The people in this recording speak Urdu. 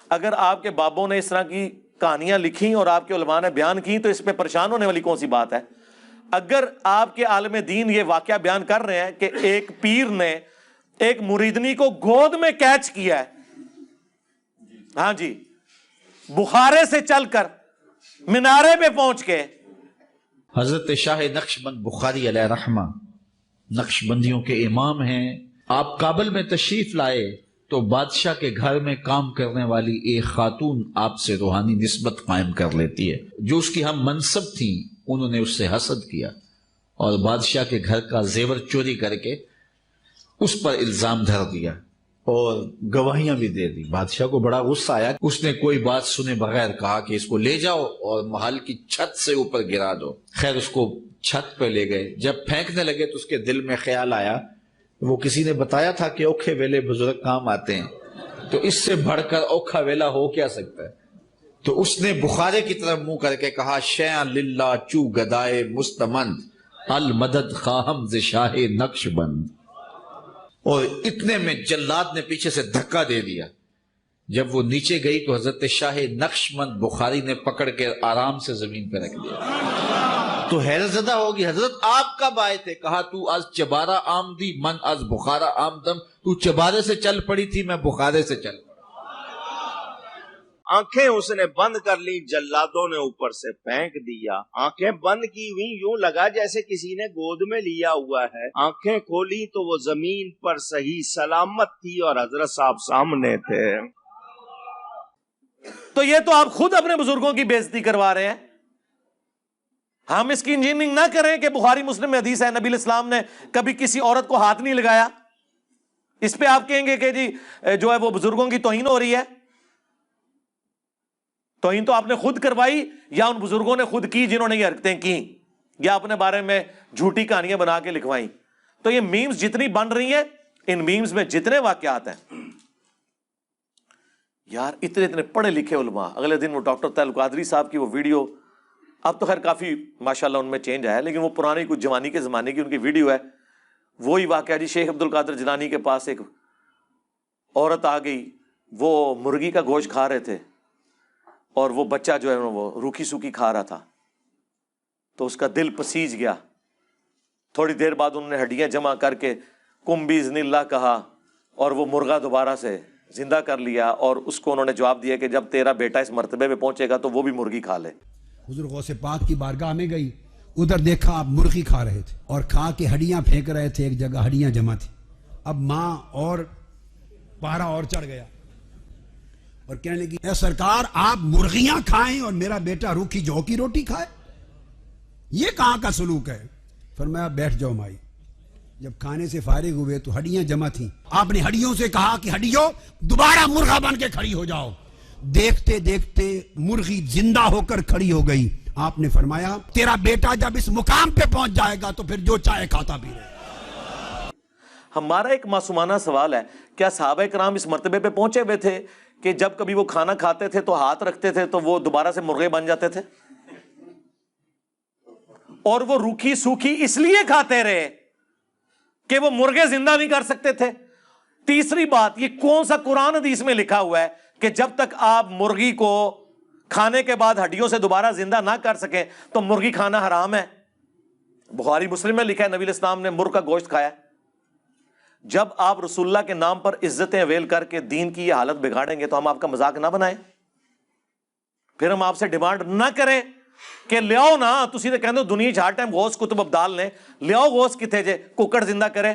اگر آپ کے بابوں نے اس طرح کی کہانیاں لکھی اور آپ کے علماء نے بیان کی تو اس پہ پریشان ہونے والی کون سی بات ہے؟ اگر آپ کے عالم دین یہ واقعہ بیان کر رہے ہیں کہ ایک پیر نے ایک مریدنی کو گود میں کیچ کیا ہے، ہاں جی، بخارے سے چل کر مینارے پہ پہنچ کے، حضرت شاہ نقشبند بخاری علیہ رحمہ نقشبندیوں کے امام ہیں، آپ کابل میں تشریف لائے تو بادشاہ کے گھر میں کام کرنے والی ایک خاتون آپ سے روحانی نسبت قائم کر لیتی ہے، جو اس کی ہم منصب تھیں انہوں نے اس سے حسد کیا اور بادشاہ کے گھر کا زیور چوری کر کے اس پر الزام دھر دیا اور گواہیاں بھی دے دی۔ بادشاہ کو بڑا غصہ آیا، اس نے کوئی بات سنے بغیر کہا کہ اس کو لے جاؤ اور محل کی چھت سے اوپر گرا دو۔ خیر اس کو چھت پہ لے گئے، جب پھینکنے لگے تو اس کے دل میں خیال آیا، وہ کسی نے بتایا تھا کہ اوکھے ویلے بزرگ کام آتے ہیں، تو اس سے بڑھ کر اوکھا ویلا ہو کیا سکتا ہے؟ تو اس نے بخارے کی طرف منہ کر کے کہا، شیعہ للہ چو گدائے مستمند المدد خواہم ز شاہ نقش بند، اور اتنے میں جلاد نے پیچھے سے دھکا دے دیا۔ جب وہ نیچے گئی تو حضرت شاہ نقشبند بخاری نے پکڑ کے آرام سے زمین پہ رکھ دیا۔ تو حیرت زدہ ہوگی، حضرت آپ کب آئے تھے؟ کہا تو از چبارہ آمدی من از بخارا آمدم، تو چبارے سے چل پڑی تھی، میں بخارے سے چل پڑا۔ آنکھیں اس نے بند کر لی، جلادوں نے اوپر سے پھینک دیا۔ آنکھیں بند کی ہوئی، یوں لگا جیسے کسی نے گود میں لیا ہوا ہے۔ آنکھیں کھولی تو وہ زمین پر صحیح سلامت تھی اور حضرت صاحب سامنے تھے۔ تو یہ تو آپ خود اپنے بزرگوں کی بے عزتی کروا رہے ہیں۔ ہم اس کی انجینئرنگ نہ کریں کہ بخاری مسلم میں حدیث ہے نبی الاسلام نے کبھی کسی عورت کو ہاتھ نہیں لگایا، اس پہ آپ کہیں گے کہ جی جو ہے وہ بزرگوں کی توہین ہو رہی ہے۔ توہین تو آپ نے خود کروائی یا ان بزرگوں نے خود کی جنہوں نے یہ حرکتیں کی، یا اپنے بارے میں جھوٹی کہانیاں بنا کے لکھوائیں۔ تو یہ میمز جتنی بن رہی ہیں، ان میمز میں جتنے واقعات ہیں، یار اتنے پڑھے لکھے علماء، اگلے دن وہ ڈاکٹر طاہر القادری صاحب کی وہ ویڈیو، اب تو خیر کافی ماشاءاللہ ان میں چینج آیا، لیکن وہ پرانی کچھ جوانی کے زمانے کی ان کی ویڈیو ہے، وہی واقعہ جی شیخ عبد القادر جیلانی کے پاس ایک عورت آ گئی، وہ مرغی کا گوشت کھا رہے تھے اور وہ بچہ جو ہے وہ روکھی سوکھی کھا رہا تھا، تو اس کا دل پسیج گیا۔ تھوڑی دیر بعد انہوں نے ہڈیاں جمع کر کے کم باذن اللہ کہا اور وہ مرغا دوبارہ سے زندہ کر لیا، اور اس کو انہوں نے جواب دیا کہ جب تیرا بیٹا اس مرتبے پہ پہنچے گا تو وہ بھی مرغی کھا لے۔ حضور غوث پاک کی بارگاہ میں گئی، ادھر دیکھا آپ مرغی کھا رہے تھے اور کھا کے ہڈیاں پھینک رہے تھے، ایک جگہ ہڈیاں جمع تھی۔ اب ماں اور پارا اور چڑھ گیا اور کہنے لگی، اے سرکار آپ مرغیاں کھائیں اور میرا بیٹا روکھی جو کی روٹی کھائے، یہ کہاں کا سلوک ہے؟ فرمایا بیٹھ جاؤ مائی۔ جب کھانے سے فارغ ہوئے تو ہڈیاں جمع تھیں، آپ نے ہڈیوں سے کہا کہ ہڈیوں دوبارہ مرغا بن کے کھڑی ہو جاؤ۔ دیکھتے دیکھتے مرغی زندہ ہو کر کھڑی ہو گئی۔ آپ نے فرمایا تیرا بیٹا جب اس مقام پہ پہنچ جائے گا تو پھر جو چاہے کھاتا بھی رہے۔ ہمارا ایک معصومانہ سوال ہے، کیا صحابہ کرام اس مرتبے پہ پہنچے ہوئے تھے کہ جب کبھی وہ کھانا کھاتے تھے تو ہاتھ رکھتے تھے تو وہ دوبارہ سے مرغے بن جاتے تھے؟ اور وہ روکھی سوکھی اس لیے کھاتے رہے کہ وہ مرغے زندہ نہیں کر سکتے تھے؟ تیسری بات، یہ کون سا قرآن حدیث میں لکھا ہوا ہے کہ جب تک آپ مرغی کو کھانے کے بعد ہڈیوں سے دوبارہ زندہ نہ کر سکیں تو مرغی کھانا حرام ہے؟ بخاری مسلم میں لکھا ہے نبی الاسلام نے مرغ کا گوشت کھایا۔ جب آپ رسول اللہ کے نام پر عزتیں اویل کر کے دین کی یہ حالت بگاڑیں گے تو ہم آپ کا مذاق نہ بنائیں، پھر ہم آپ سے ڈیمانڈ نہ کریں کہ لیاؤ نا، تسی تے کہندے ہو دنیا ہر ٹائم غوث کتب ابدال نے، لیاؤ غوث کتے جے ککڑ زندہ کرے۔